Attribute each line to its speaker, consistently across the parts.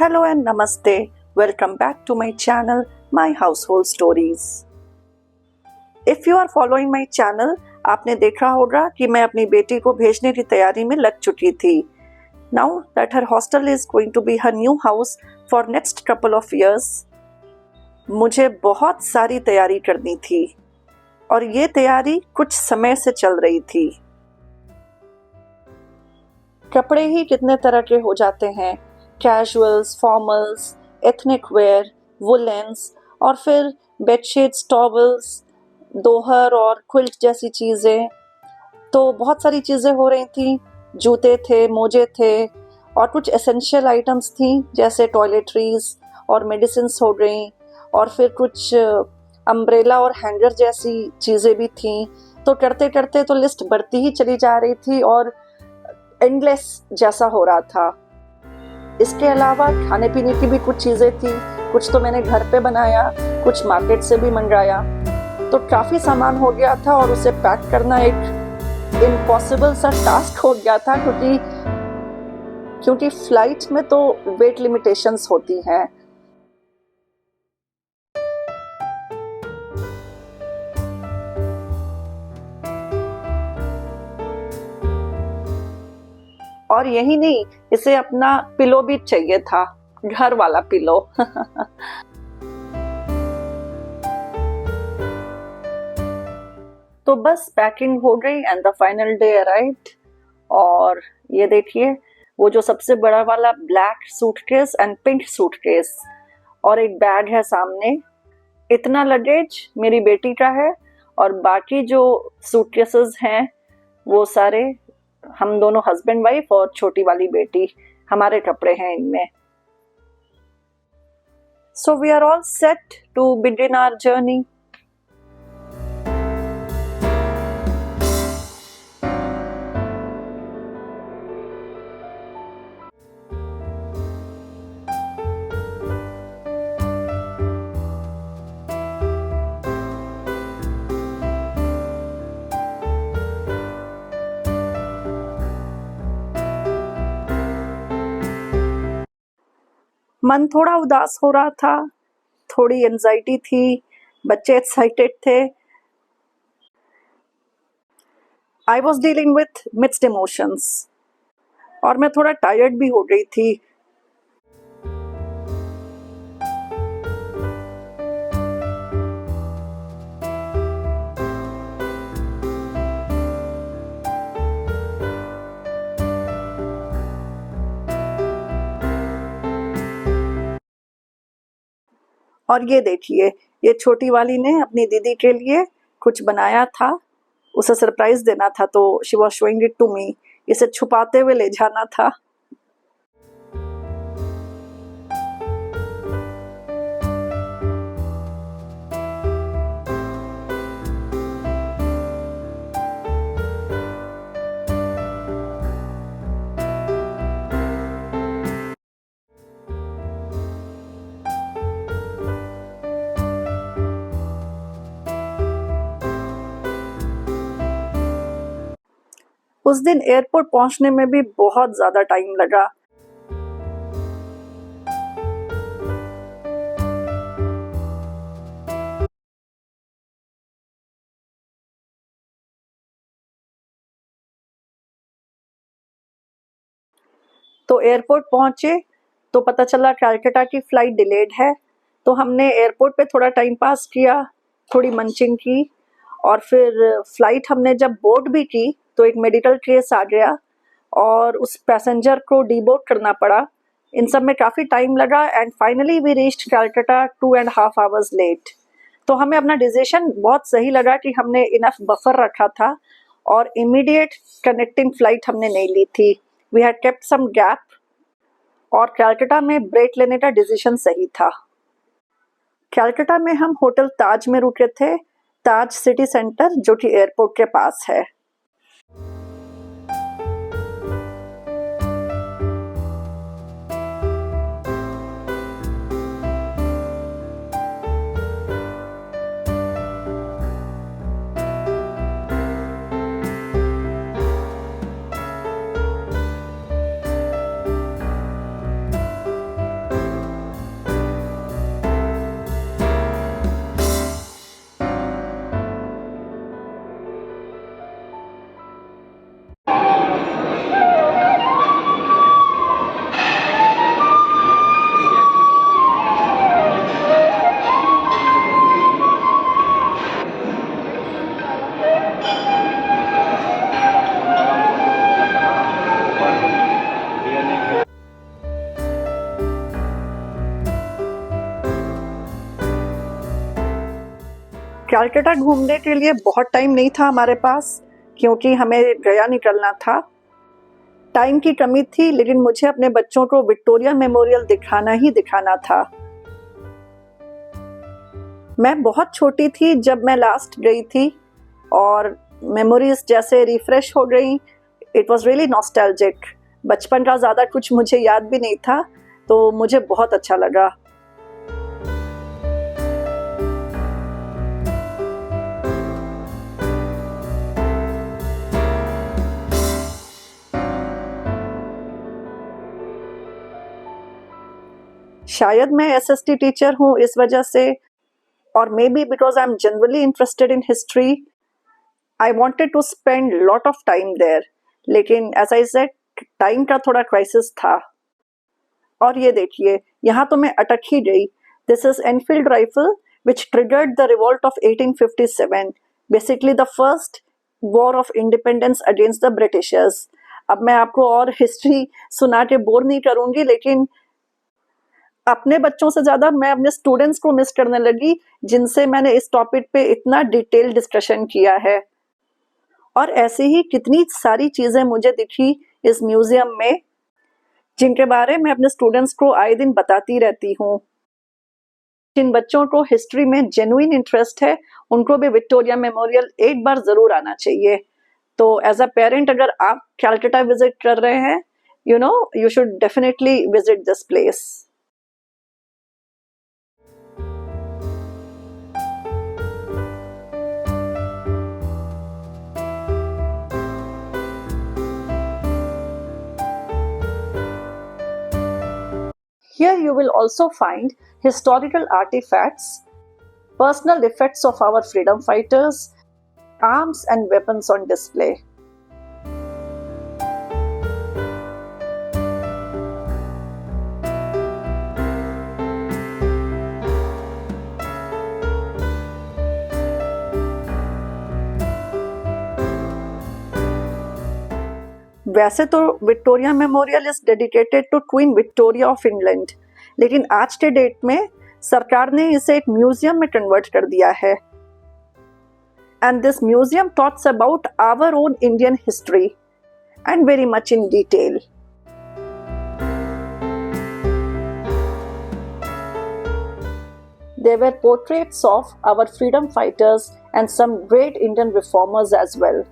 Speaker 1: Hello and Namaste. Welcome back to my channel, My Household Stories. If you are following my channel, आपने देखा होगा कि मैं अपनी बेटी को भेजने की तैयारी में लग चुकी थी. Now that her hostel is going to be her new house for next couple of years, मुझे बहुत सारी तैयारी करनी थी और ये तैयारी कुछ समय से चल रही थी. कपड़े ही कितने तरह के हो जाते हैं, कैजुअल्स, फॉर्मल्स, एथनिक वेयर, वुलेंस और फिर बेडशीट्स, टॉवल्स, दोहर और क्विल्ट जैसी चीज़ें. तो बहुत सारी चीज़ें हो रही थी. जूते थे, मोजे थे और कुछ एसेंशियल आइटम्स थी जैसे टॉयलेटरीज और मेडिसिन्स हो गई और फिर कुछ अम्ब्रेला और हैंगर जैसी चीज़ें भी थी. तो करते करते तो लिस्ट बढ़ती ही चली जा रही थी और एंडलेस जैसा हो रहा था. इसके अलावा खाने पीने की भी कुछ चीज़ें थी. कुछ तो मैंने घर पे बनाया, कुछ मार्केट से भी मंगाया. तो काफ़ी सामान हो गया था और उसे पैक करना एक इम्पॉसिबल सा टास्क हो गया था क्योंकि फ्लाइट में तो वेट लिमिटेशंस होती हैं. और यही नहीं, इसे अपना पिलो भी चाहिए था, घर वाला पिलो. तो बस पैकिंग हो गई and the final day arrived. और ये देखिए, वो जो सबसे बड़ा वाला black suitcase and pink suitcase और एक बैग है सामने. इतना लगेज मेरी बेटी का है और बाकी जो सूटकेसेस हैं वो सारे हम दोनों हस्बैंड वाइफ और छोटी वाली बेटी, हमारे कपड़े हैं इनमें. So we are all set to begin our journey. मन थोड़ा उदास हो रहा था, थोड़ी एंजाइटी थी, बच्चे एक्साइटेड थे. I was dealing with mixed emotions और मैं थोड़ा टायर्ड भी हो गई थी. और ये देखिए, ये छोटी वाली ने अपनी दीदी के लिए कुछ बनाया था. उसे सरप्राइज देना था तो she was showing it to me. इसे छुपाते हुए ले जाना था. उस दिन एयरपोर्ट पहुंचने में भी बहुत ज़्यादा टाइम लगा. तो एयरपोर्ट पहुंचे तो पता चला कलकत्ता की फ़्लाइट डिलेड है. तो हमने एयरपोर्ट पे थोड़ा टाइम पास किया, थोड़ी मंचिंग की और फिर फ़्लाइट हमने जब बोर्ड भी की तो एक मेडिकल केस आ गया और उस पैसेंजर को डीबोर्ड करना पड़ा. इन सब में काफ़ी टाइम लगा and finally we reached Calcutta 2.5 hours late. तो हमें अपना डिसीजन बहुत सही लगा कि हमने इनफ बफर रखा था और इमीडिएट कनेक्टिंग फ़्लाइट हमने नहीं ली थी. We had kept some gap और कलकत्ता में ब्रेक लेने का डिसीजन सही था. कलकत्ता में हम होटल ताज में रुके थे, ताज सिटी सेंटर, जो कि एयरपोर्ट के पास है. कलकत्ता घूमने के लिए बहुत टाइम नहीं था हमारे पास, क्योंकि हमें गया निकलना था। टाइम की कमी थी, लेकिन मुझे अपने बच्चों को विक्टोरिया मेमोरियल दिखाना ही दिखाना था। मैं बहुत छोटी थी जब मैं लास्ट गई थी और मेमोरीज जैसे रिफ्रेश हो गई। It was really nostalgic. बचपन का ज़्यादा कुछ मुझे याद भी नहीं था, तो मुझे बहुत अच्छा लगा। शायद मैं एसएसटी टीचर हूँ इस वजह से, और maybe because I am generally interested in history, I wanted to spend lot of time there. लेकिन एज आई सेड, टाइम का थोड़ा क्राइसिस था। और ये देखिए, यहाँ तो मैं अटक ही गई। This is Enfield rifle which triggered the revolt of 1857, basically the first war of independence against the Britishers. अब मैं आपको और हिस्ट्री सुना के बोर नहीं करूंगी, लेकिन अपने बच्चों से ज़्यादा मैं अपने स्टूडेंट्स को मिस करने लगी, जिनसे मैंने इस टॉपिक पे इतना डिटेल डिस्कशन किया है। और ऐसी ही कितनी सारी चीज़ें मुझे दिखी इस म्यूज़ियम में, जिनके बारे में अपने स्टूडेंट्स को आए दिन बताती रहती हूँ। जिन बच्चों को हिस्ट्री में जेन्युइन इंटरेस्ट है, उनको भी विक्टोरिया मेमोरियल एक बार ज़रूर आना चाहिए। तो एज अ पेरेंट, अगर आप कलकत्ता विजिट कर रहे हैं, you should definitely visit this place. Here you will also find historical artifacts, personal effects of our freedom fighters, arms and weapons on display. वैसे तो Victoria Memorial is dedicated to Queen Victoria of England, लेकिन आज के date में सरकार ने इसे एक म्यूजियम में कन्वर्ट कर दिया है। And this museum talks about our own Indian history and very much in detail. There were portraits of our freedom fighters and some great Indian reformers as well.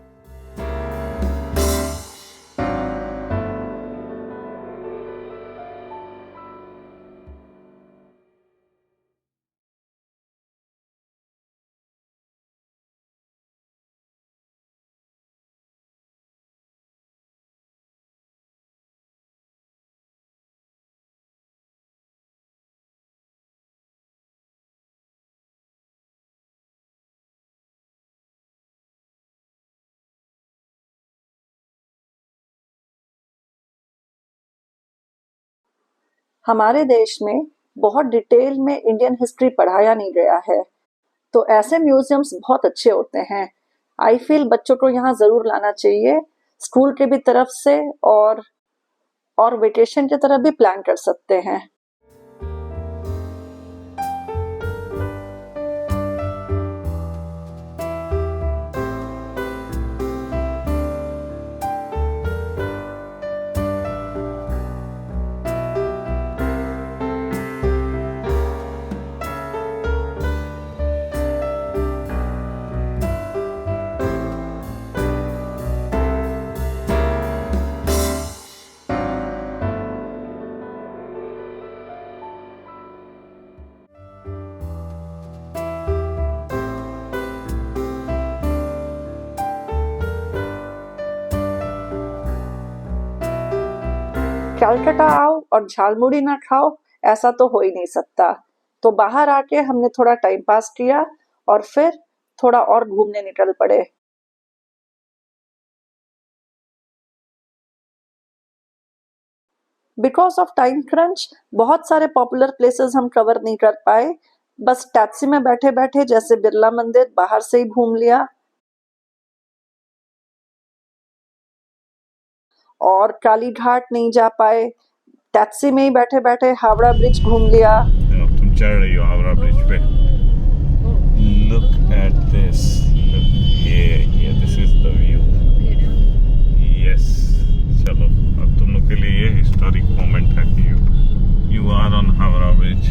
Speaker 1: हमारे देश में बहुत डिटेल में Indian history पढ़ाया नहीं गया है, तो ऐसे म्यूजियम्स बहुत अच्छे होते हैं। आई फील बच्चों को यहाँ ज़रूर लाना चाहिए, स्कूल के भी तरफ से, और वेकेशन की तरफ भी प्लान कर सकते हैं। कलकत्ता आओ और झालमुड़ी ना खाओ, ऐसा तो हो ही नहीं सकता। तो बाहर आके हमने थोड़ा टाइम पास किया और फिर थोड़ा और घूमने निकल पड़े। बिकॉज ऑफ टाइम क्रंच बहुत सारे पॉपुलर प्लेसेस हम कवर नहीं कर पाए। बस टैक्सी में बैठे बैठे जैसे बिरला मंदिर बाहर से ही घूम लिया, और काली घाट नहीं जा पाए। टैक्सी में ही बैठे बैठे हावड़ा ब्रिज घूम लिया।
Speaker 2: तुम चढ़ रही हो हावड़ा ब्रिज पे। look at this. Look here. This is the view. Yes. चलो अब तुम लोग के लिए ये हिस्टोरिक मोमेंट है कि you are on Howrah Bridge.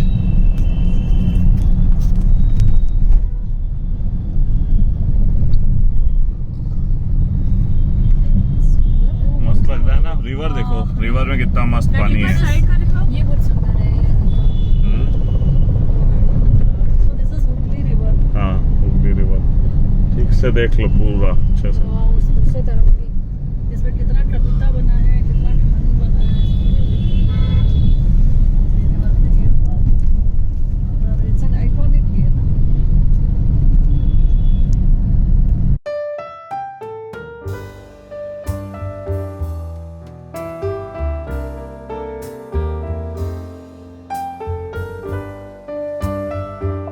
Speaker 2: मस्त लग रहा है ना. रिवर देखो, रिवर में कितना मस्त पानी है.
Speaker 3: ये बहुत सुंदर है. So this is Hooghly River.
Speaker 2: हाँ, हुगली रिवर ठीक से देख लो पूरा अच्छे से.
Speaker 3: उस दूसरे तरफ भी इसमें कितना कविता बना है, कितना कहानी बना है. It's an iconic here.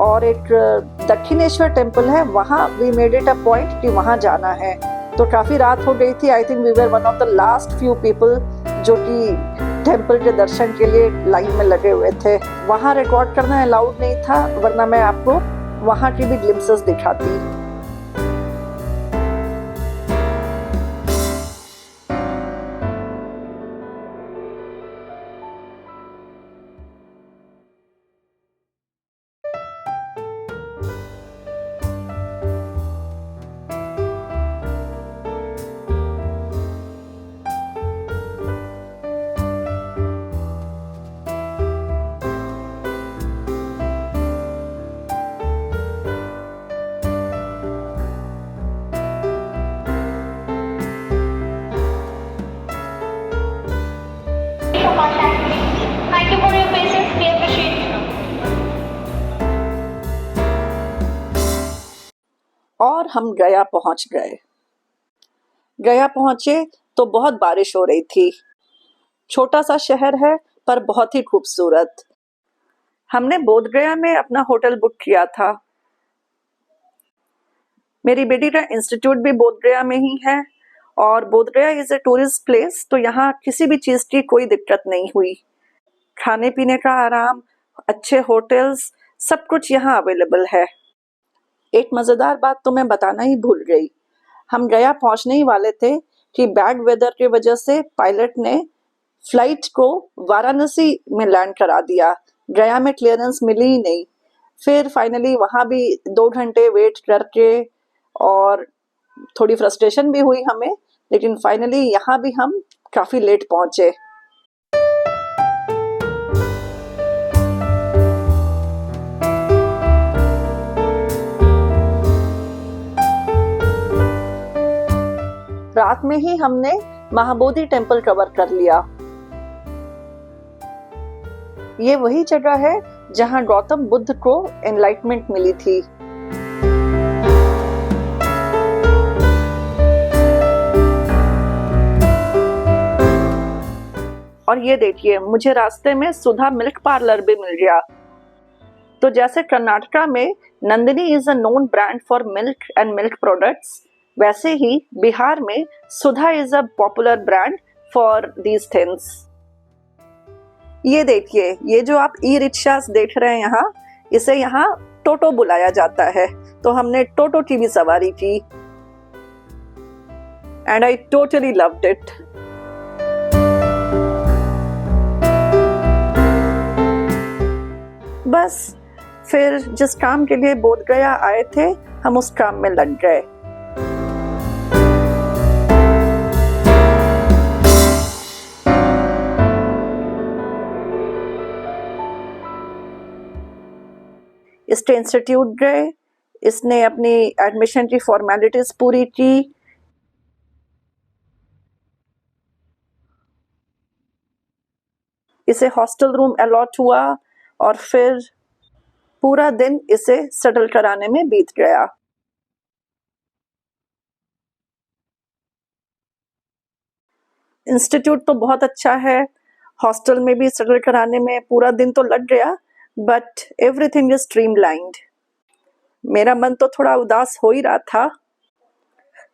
Speaker 1: और एक दक्षिणेश्वर टेम्पल है, वहाँ we made it a point कि वहाँ जाना है. तो काफी रात हो गई थी. I think we were one of the last few people जो कि टेम्पल के दर्शन के लिए लाइन में लगे हुए थे. वहाँ रिकॉर्ड करना अलाउड नहीं था, वरना मैं आपको वहाँ की भी ग्लिम्पसेस दिखाती.
Speaker 4: Thank you for your patience. We appreciate it.
Speaker 1: और हम गया पहुंच गए. गया पहुंचे तो बहुत बारिश हो रही थी. छोटा सा शहर है पर बहुत ही खूबसूरत. हमने बोध गया में अपना होटल बुक किया था. मेरी बेटी का इंस्टीट्यूट भी बोध गया में ही है और बोध गया इज ए टूरिस्ट प्लेस, तो यहाँ किसी भी चीज़ की कोई दिक्कत नहीं हुई. खाने पीने का आराम, अच्छे होटल्स, सब कुछ यहाँ अवेलेबल है. एक मज़ेदार बात तो मैं बताना ही भूल गई. हम गया पहुँचने ही वाले थे कि बैड वेदर की वजह से पायलट ने फ्लाइट को वाराणसी में लैंड करा दिया. गया में क्लियरेंस मिली ही नहीं. फिर फाइनली वहाँ भी 2 घंटे वेट करके और थोड़ी फ्रस्ट्रेशन भी हुई हमें, लेकिन फाइनली यहाँ भी हम काफ़ी लेट पहुँचे. रात में ही हमने महाबोधि टेम्पल कवर कर लिया. ये वही जगह है जहां गौतम बुद्ध को एनलाइटमेंट मिली थी. और ये देखिए, मुझे रास्ते में सुधा मिल्क पार्लर भी मिल गया. तो जैसे कर्नाटका में Nandini is a known brand for milk and milk products, वैसे ही बिहार में Sudha is a popular brand for these things. ये देखिए, ये जो आप ई रिक्शास देख रहे हैं यहाँ, इसे यहाँ टोटो बुलाया जाता है. तो हमने टोटो की भी सवारी की and I totally loved it. बस फिर जिस काम के लिए बोध गया आए थे, हम उस काम में लग गए. इसके इंस्टीट्यूट गए. इसने अपनी एडमिशन की फॉर्मेलिटीज पूरी की. इसे हॉस्टल रूम अलॉट हुआ और फिर पूरा दिन इसे सेटल कराने में बीत गया. इंस्टीट्यूट तो बहुत अच्छा है. हॉस्टल में भी सेटल कराने में पूरा दिन तो लग गया, बट एवरीथिंग इज स्ट्रीमलाइंड. मेरा मन तो थोड़ा उदास हो ही रहा था,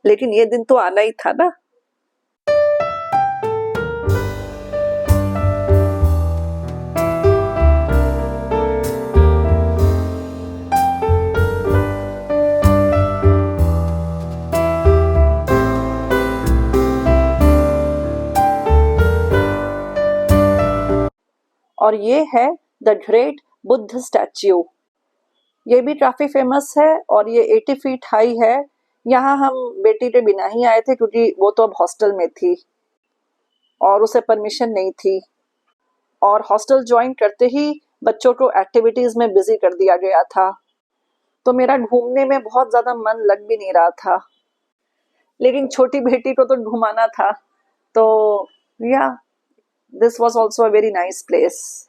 Speaker 1: लेकिन ये दिन तो आना ही था ना. और ये है द ग्रेट बुद्ध स्टैच्यू। ये भी काफ़ी फेमस है और ये 80 फीट हाई है। यहाँ हम बेटी के बिना ही आए थे क्योंकि वो तो अब हॉस्टल में थी और उसे परमिशन नहीं थी, और हॉस्टल ज्वाइन करते ही बच्चों को एक्टिविटीज़ में बिजी कर दिया गया था, तो मेरा घूमने में बहुत ज़्यादा मन लग भी नहीं रहा था, लेकिन छोटी बेटी को तो घुमाना था। तो या this was also a very nice place.